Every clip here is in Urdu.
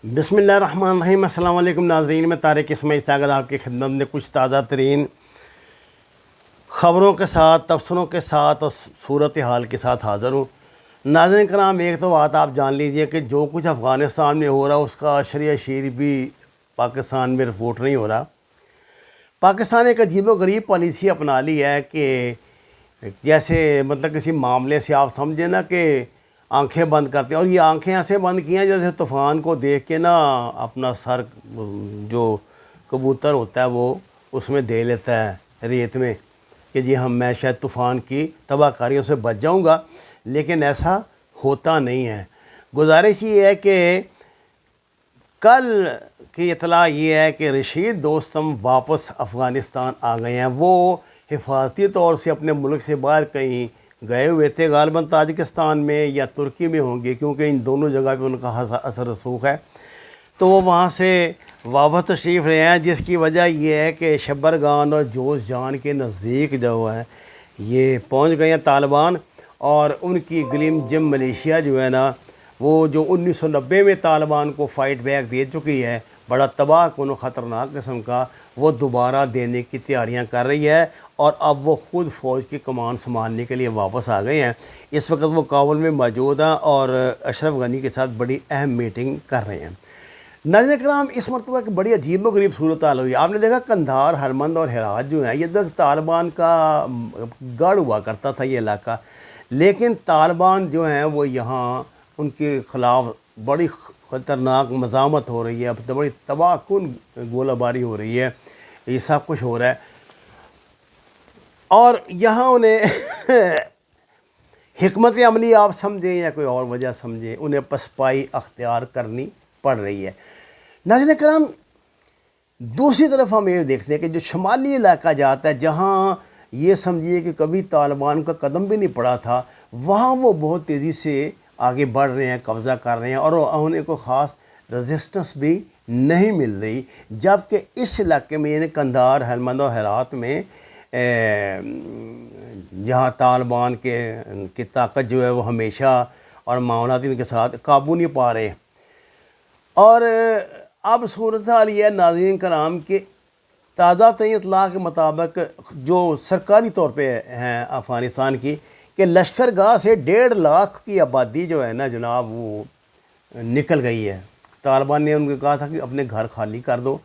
بسم اللہ الرحمن الرحیم۔ السلام علیکم ناظرین، میں طارق اسماعیل ساگر آپ کی خدمت میں کچھ تازہ ترین خبروں کے ساتھ، تبصروں کے ساتھ اور صورتحال کے ساتھ حاضر ہوں۔ ناظرین کرام، ایک تو بات آپ جان لیجئے کہ جو کچھ افغانستان میں ہو رہا اس کا اشریہ شیر بھی پاکستان میں رپورٹ نہیں ہو رہا۔ پاکستان ایک عجیب و غریب پالیسی اپنا لی ہے کہ جیسے کسی معاملے سے آپ سمجھیں نا کہ آنکھیں بند کرتے ہیں، اور یہ آنکھیں ایسے بند کی ہیں جیسے طوفان کو دیکھ کے نا اپنا سر جو کبوتر ہوتا ہے وہ اس میں دے لیتا ہے ریت میں کہ جی میں شاید طوفان کی تباہ کاریوں سے بچ جاؤں گا، لیکن ایسا ہوتا نہیں ہے۔ گزارش یہ ہے کہ کل کی اطلاع یہ ہے کہ رشید دوستم واپس افغانستان آ گئے ہیں۔ وہ حفاظتی طور سے اپنے ملک سے باہر کہیں گئے ہوئے تھے، غالباً تاجکستان میں یا ترکی میں ہوں گے، کیونکہ ان دونوں جگہ پہ ان کا اثر رسوخ ہے۔ تو وہ وہاں سے واپس تشریف رہے ہیں، جس کی وجہ یہ ہے کہ شبرغان اور جوز جان کے نزدیک جو ہے یہ پہنچ گئے ہیں طالبان، اور ان کی گلیم جم ملیشیا جو ہے نا وہ جو 1990 میں طالبان کو فائٹ بیک دے چکی ہے، بڑا تباہ کن و خطرناک قسم کا، وہ دوبارہ دینے کی تیاریاں کر رہی ہے، اور اب وہ خود فوج کی کمان سنبھالنے کے لیے واپس آ گئے ہیں۔ اس وقت وہ کابل میں موجود ہیں اور اشرف غنی کے ساتھ بڑی اہم میٹنگ کر رہے ہیں۔ ناظرین کرام، اس مرتبہ کی بڑی عجیب و غریب صورتحال ہوئی۔ آپ نے دیکھا قندھار، ہلمند اور ہرات جو ہیں یہ طالبان کا گڑھ ہوا کرتا تھا یہ علاقہ، لیکن طالبان جو ہیں وہ یہاں ان کے خلاف بڑی خطرناک مزاحمت ہو رہی ہے، اب بڑی تباہ کن گولہ باری ہو رہی ہے، یہ سب کچھ ہو رہا ہے، اور یہاں انہیں حکمت عملی آپ سمجھیں یا کوئی اور وجہ سمجھیں، انہیں پسپائی اختیار کرنی پڑ رہی ہے۔ ناظرین کرام، دوسری طرف ہم یہ دیکھتے ہیں کہ جو شمالی علاقہ جاتا ہے، جہاں یہ سمجھیے کہ کبھی طالبان کا قدم بھی نہیں پڑا تھا، وہاں وہ بہت تیزی سے آگے بڑھ رہے ہیں، قبضہ کر رہے ہیں، اور انہیں کوئی خاص ریزسٹنس بھی نہیں مل رہی، جبکہ اس علاقے میں یعنی قندھار، ہلمند اور ہرات میں جہاں طالبان کی طاقت جو ہے وہ ہمیشہ اور معاونات ان کے ساتھ قابو نہیں پا رہے۔ اور اب صورتحال یہ ہے ناظرین کرام کہ تازہ ترین اطلاع کے مطابق جو سرکاری طور پہ ہیں افغانستان کی، کہ لشکر گاہ سے 1.5 لاکھ کی آبادی جو ہے نا جناب وہ نکل گئی ہے۔ طالبان نے ان کو کہا تھا کہ اپنے گھر خالی کر دو،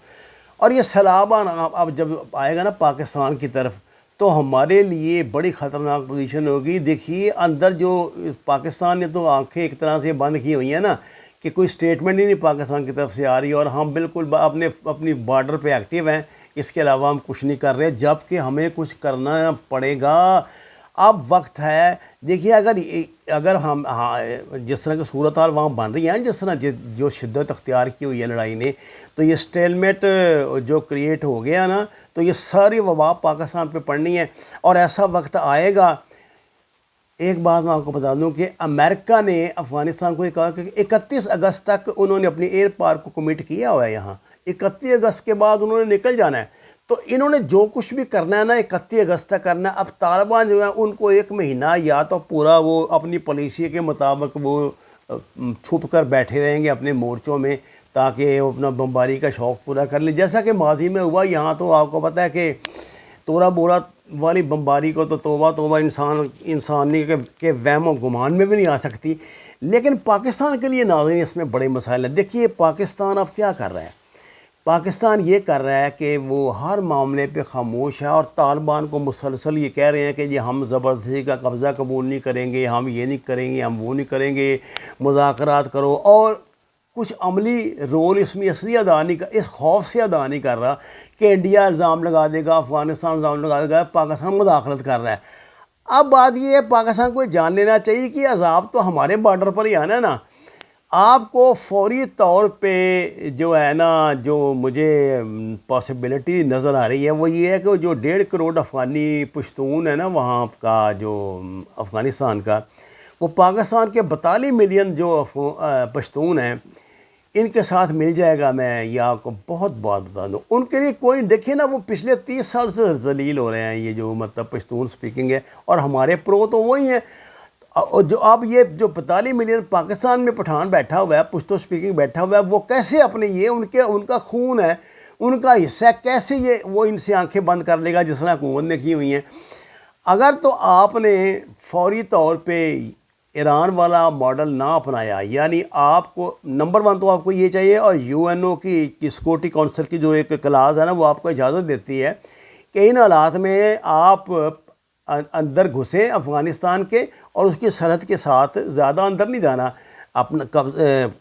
اور یہ سیلاب اب جب آئے گا نا پاکستان کی طرف تو ہمارے لیے بڑی خطرناک پوزیشن ہوگی۔ دیکھیے اندر جو پاکستان نے تو آنکھیں ایک طرح سے بند کی ہوئی ہیں نا کہ کوئی سٹیٹمنٹ ہی نہیں پاکستان کی طرف سے آ رہی ہے، اور ہم بالکل اپنی بارڈر پہ ایکٹیو ہیں، اس کے علاوہ ہم کچھ نہیں کر رہے، جبکہ ہمیں کچھ کرنا پڑے گا۔ اب وقت ہے، دیکھیے اگر ہم جس طرح کی صورتحال وہاں بن رہی ہے، جس طرح جو شدت اختیار کی ہوئی ہے لڑائی نے، تو یہ سٹیلمیٹ جو کریٹ ہو گیا نا، تو یہ ساری وبا پاکستان پہ پڑنی ہے، اور ایسا وقت آئے گا۔ ایک بات میں آپ کو بتا دوں کہ امریکہ نے افغانستان کو یہ کہا کہ 31 اگست تک انہوں نے اپنی ایئر پار کو کمٹ کیا ہوا ہے، یہاں 31 اگست کے بعد انہوں نے نکل جانا ہے، تو انہوں نے جو کچھ بھی کرنا ہے نا 31 اگست تک کرنا ہے۔ اب طالبان جو ہے ان کو 1 مہینہ یا تو پورا وہ اپنی پالیسی کے مطابق وہ چھپ کر بیٹھے رہیں گے اپنے مورچوں میں، تاکہ وہ اپنا بمباری کا شوق پورا کر لیں، جیسا کہ ماضی میں ہوا۔ یہاں تو آپ کو پتہ ہے کہ تورا بورا والی بمباری کو تو توبہ توبہ انسانی کے وہم و گمان میں بھی نہیں آ سکتی، لیکن پاکستان کے لیے ناظرین اس میں بڑے مسائل ہیں۔ دیکھیے پاکستان اب کیا کر رہا ہے، پاکستان یہ کر رہا ہے کہ وہ ہر معاملے پہ خاموش ہے، اور طالبان کو مسلسل یہ کہہ رہے ہیں کہ جی ہم زبردستی کا قبضہ قبول نہیں کریں گے، ہم یہ نہیں کریں گے، ہم وہ نہیں کریں گے، مذاکرات کرو، اور کچھ عملی رول اس میں اصلی ادا نہیں کر، اس خوف سے ادا نہیں کر رہا کہ انڈیا الزام لگا دے گا، افغانستان الزام لگا دے گا، پاکستان مداخلت کر رہا ہے۔ اب بات یہ ہے پاکستان کو جان لینا چاہیے کہ عذاب تو ہمارے بارڈر پر ہی آنا ہے نا۔ آپ کو فوری طور پہ جو ہے نا، جو مجھے پاسبلٹی نظر آ رہی ہے وہ یہ ہے کہ جو 1.5 کروڑ افغانی پشتون ہے نا وہاں کا، جو افغانستان کا، وہ پاکستان کے 42 ملین جو پشتون ہیں ان کے ساتھ مل جائے گا۔ میں یہ آپ کو بہت بات بتا دوں، ان کے لیے کوئی دیکھیں نا، وہ پچھلے 30 سال سے ذلیل ہو رہے ہیں، یہ جو پشتون سپیکنگ ہے، اور ہمارے پرو تو وہی ہیں۔ اور جو اب یہ جو 45 ملین پاکستان میں پٹھان بیٹھا ہوا ہے، پشتو سپیکنگ بیٹھا ہوا ہے، وہ کیسے اپنے یہ ان کا خون ہے، ان کا حصہ ہے، کیسے یہ وہ ان سے آنکھیں بند کر لے گا جس طرح حکومت نے کی ہوئی ہیں؟ اگر تو آپ نے فوری طور پہ ایران والا ماڈل نہ اپنایا، یعنی آپ کو نمبر 1 تو آپ کو یہ چاہیے، اور UN کی سیکورٹی کونسل کی جو ایک کلاز ہے نا، وہ آپ کو اجازت دیتی ہے کہ ان حالات میں آپ اندر گھسیں افغانستان کے، اور اس کی سرحد کے ساتھ زیادہ اندر نہیں جانا، اپنا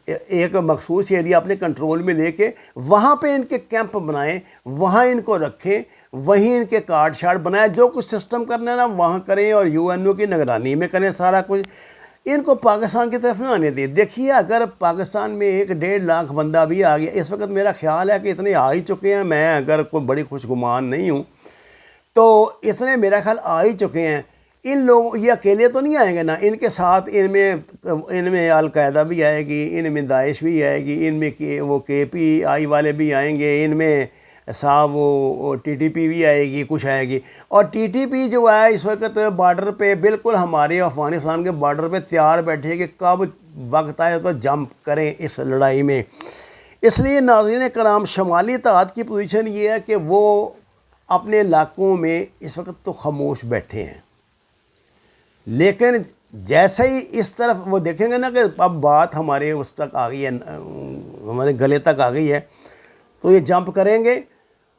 ایک مخصوص ایریا اپنے کنٹرول میں لے کے وہاں پہ ان کے کیمپ بنائیں، وہاں ان کو رکھیں، وہیں ان کے کارڈ شارٹ بنائیں، جو کچھ سسٹم کرنا ہے نا وہاں کریں، اور UN کی نگرانی میں کریں سارا کچھ، ان کو پاکستان کی طرف نہ آنے دیں۔ دیکھیے اگر پاکستان میں 1.5 لاکھ بندہ بھی آ گیا، اس وقت میرا خیال ہے کہ اتنے آ ہی چکے ہیں، میں اگر کوئی بڑی خوشگمان نہیں ہوں تو اتنے میرا خیال آ ہی چکے ہیں۔ ان لوگ یہ اکیلے تو نہیں آئیں گے نا، ان کے ساتھ ان میں القاعدہ بھی آئے گی، ان میں داعش بھی آئے گی، ان میں وہ KPI والے بھی آئیں گے، ان میں صاحب وہ TTP بھی آئے گی، کچھ آئے گی۔ اور TTP جو ہے اس وقت بارڈر پہ بالکل ہمارے افغانستان کے بارڈر پہ تیار بیٹھے کہ کب وقت آئے تو جمپ کریں اس لڑائی میں۔ اس لیے ناظرین کرام، شمالی اتحاد کی پوزیشن یہ ہے کہ وہ اپنے علاقوں میں اس وقت تو خاموش بیٹھے ہیں، لیکن جیسے ہی اس طرف وہ دیکھیں گے نا کہ اب بات ہمارے اس تک آ گئی ہے، ہمارے گلے تک آ گئی ہے، تو یہ جمپ کریں گے۔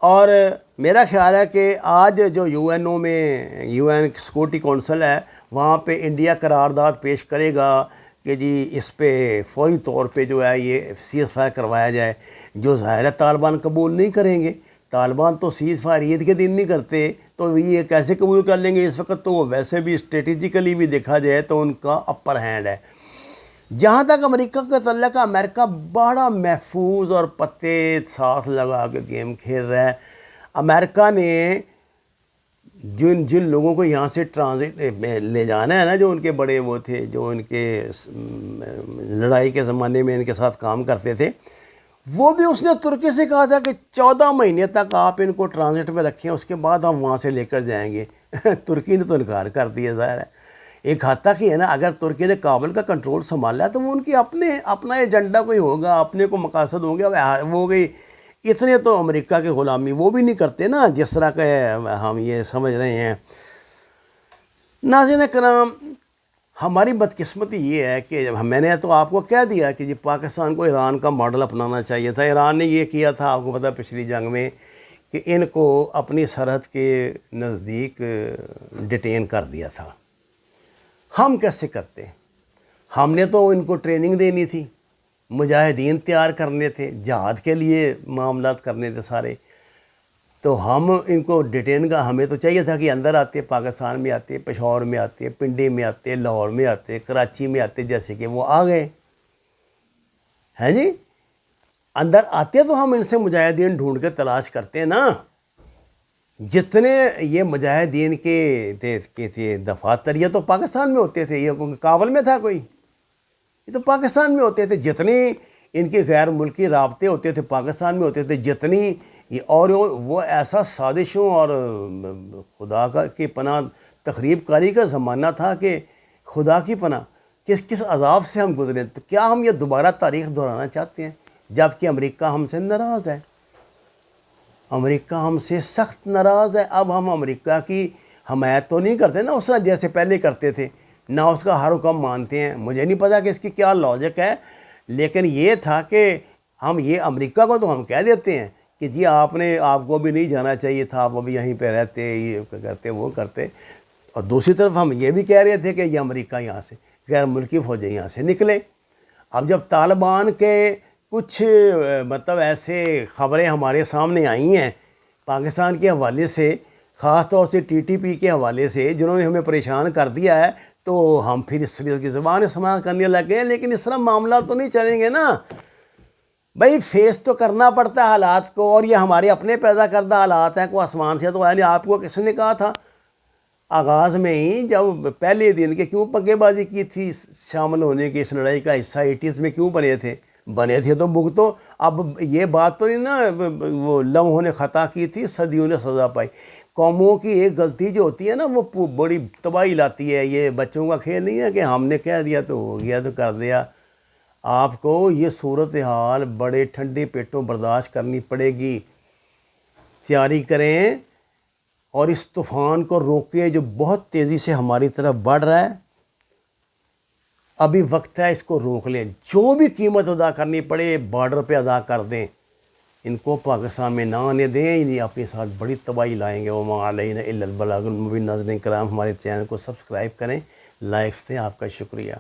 اور میرا خیال ہے کہ آج جو UN میں UN سیکورٹی کونسل ہے، وہاں پہ انڈیا قرارداد پیش کرے گا کہ جی اس پہ فوری طور پہ جو ہے یہ سیز فائر کروایا جائے، جو ظاہر ہے طالبان قبول نہیں کریں گے۔ طالبان تو سیز فائر عید کے دن نہیں کرتے، تو یہ کیسے قبول کر لیں گے؟ اس وقت تو وہ ویسے بھی اسٹریٹجیکلی بھی دیکھا جائے تو ان کا اپر ہینڈ ہے۔ جہاں تک امریکہ کا تعلق ہے، امریکہ بڑا محفوظ اور پتے ساتھ لگا کے گیم کھیل رہا ہے۔ امریکہ نے جن لوگوں کو یہاں سے ٹرانزٹ لے جانا ہے نا، جو ان کے بڑے وہ تھے، جو ان کے لڑائی کے زمانے میں ان کے ساتھ کام کرتے تھے، وہ بھی اس نے ترکی سے کہا تھا کہ 14 مہینے تک آپ ان کو ٹرانزٹ میں رکھیں، اس کے بعد ہم وہاں سے لے کر جائیں گے۔ ترکی نے تو انکار کر دیا، ظاہر ہے۔ ایک حد تک ہی ہے نا، اگر ترکی نے کابل کا کنٹرول سنبھالا ہے تو وہ ان کی اپنا ایجنڈا کوئی ہوگا، اپنے کو مقاصد ہوں گے۔ وہ گئی اتنے تو امریکہ کے غلامی وہ بھی نہیں کرتے نا، جس طرح کہ ہم یہ سمجھ رہے ہیں۔ ناظرین کرام، ہماری بدقسمتی یہ ہے کہ میں نے تو آپ کو کہہ دیا کہ جی پاکستان کو ایران کا ماڈل اپنانا چاہیے تھا۔ ایران نے یہ کیا تھا، آپ کو پتہ پچھلی جنگ میں، کہ ان کو اپنی سرحد کے نزدیک ڈیٹین کر دیا تھا۔ ہم کیسے کرتے؟ ہم نے تو ان کو ٹریننگ دینی تھی، مجاہدین تیار کرنے تھے، جہاد کے لیے معاملات کرنے تھے سارے، تو ہم ان کو ڈیٹین کا ہمیں تو چاہیے تھا کہ اندر آتے، پاکستان میں آتے، پشاور میں آتے، پنڈی میں آتے، لاہور میں آتے، کراچی میں آتے، جیسے کہ وہ آ گئے ہیں جی۔ اندر آتے تو ہم ان سے مجاہدین ڈھونڈ کے تلاش کرتے نا۔ جتنے یہ مجاہدین کے دفاتر یہ تو پاکستان میں ہوتے تھے، یہ کابل میں تھا کوئی؟ یہ تو پاکستان میں ہوتے تھے۔ جتنی ان کے غیر ملکی رابطے ہوتے تھے پاکستان میں ہوتے تھے، جتنی اور وہ ایسا سازشوں اور خدا کی پناہ تخریب کاری کا زمانہ تھا کہ خدا کی پناہ کس عذاب سے ہم گزرے۔ تو کیا ہم یہ دوبارہ تاریخ دہرانا چاہتے ہیں؟ جبکہ امریکہ ہم سے ناراض ہے، امریکہ ہم سے سخت ناراض ہے۔ اب ہم امریکہ کی حمایت تو نہیں کرتے نا اس طرح جیسے پہلے کرتے تھے، نہ اس کا ہر حکم مانتے ہیں۔ مجھے نہیں پتا کہ اس کی کیا لاجک ہے، لیکن یہ تھا کہ ہم یہ امریکہ کو تو ہم کہہ دیتے ہیں کہ جی آپ کو بھی نہیں جانا چاہیے تھا، آپ ابھی یہیں پہ رہتے، یہ کرتے وہ کرتے۔ اور دوسری طرف ہم یہ بھی کہہ رہے تھے کہ یہ امریکہ یہاں سے غیر ملکی فوجیں یہاں سے نکلے۔ اب جب طالبان کے کچھ مطلب ایسے خبریں ہمارے سامنے آئی ہیں پاکستان کے حوالے سے، خاص طور سے TTP کے حوالے سے، جنہوں نے ہمیں پریشان کر دیا ہے، تو ہم پھر اس طرح کی زبان استعمال کرنے لگے ہیں۔ لیکن اس طرح معاملہ تو نہیں چلیں گے نا بھائی، فیس تو کرنا پڑتا ہے حالات کو، اور یہ ہمارے اپنے پیدا کردہ حالات ہیں، کوئی آسمان سے تو آیا نہیں۔ آپ کو کس نے کہا تھا آغاز میں ہی، جب پہلے دن کے کیوں پگے بازی کی تھی شامل ہونے کی، اس لڑائی کا حصہ 80s میں کیوں بنے تھے؟ بنے تھے تو بھگتو. اب یہ بات تو نہیں نا وہ لمحوں نے خطا کی تھی صدیوں نے سزا پائی. قوموں کی ایک غلطی جو ہوتی ہے نا وہ بڑی تباہی لاتی ہے. یہ بچوں کا کھیل نہیں ہے کہ ہم نے کہہ دیا تو ہو گیا تو کر دیا. آپ کو یہ صورتحال بڑے ٹھنڈے پیٹوں برداشت کرنی پڑے گی. تیاری کریں اور اس طوفان کو روکیں جو بہت تیزی سے ہماری طرف بڑھ رہا ہے. ابھی وقت ہے اس کو روک لیں. جو بھی قیمت ادا کرنی پڑے بارڈر پہ ادا کر دیں. ان کو پاکستان میں نہ آنے دیں. یہ اپنے ساتھ بڑی تباہی لائیں گے. وما علینا الا البلاغ المبین. ناظرین کرام ہمارے چینل کو سبسکرائب کریں, لائکس دیں. آپ کا شکریہ.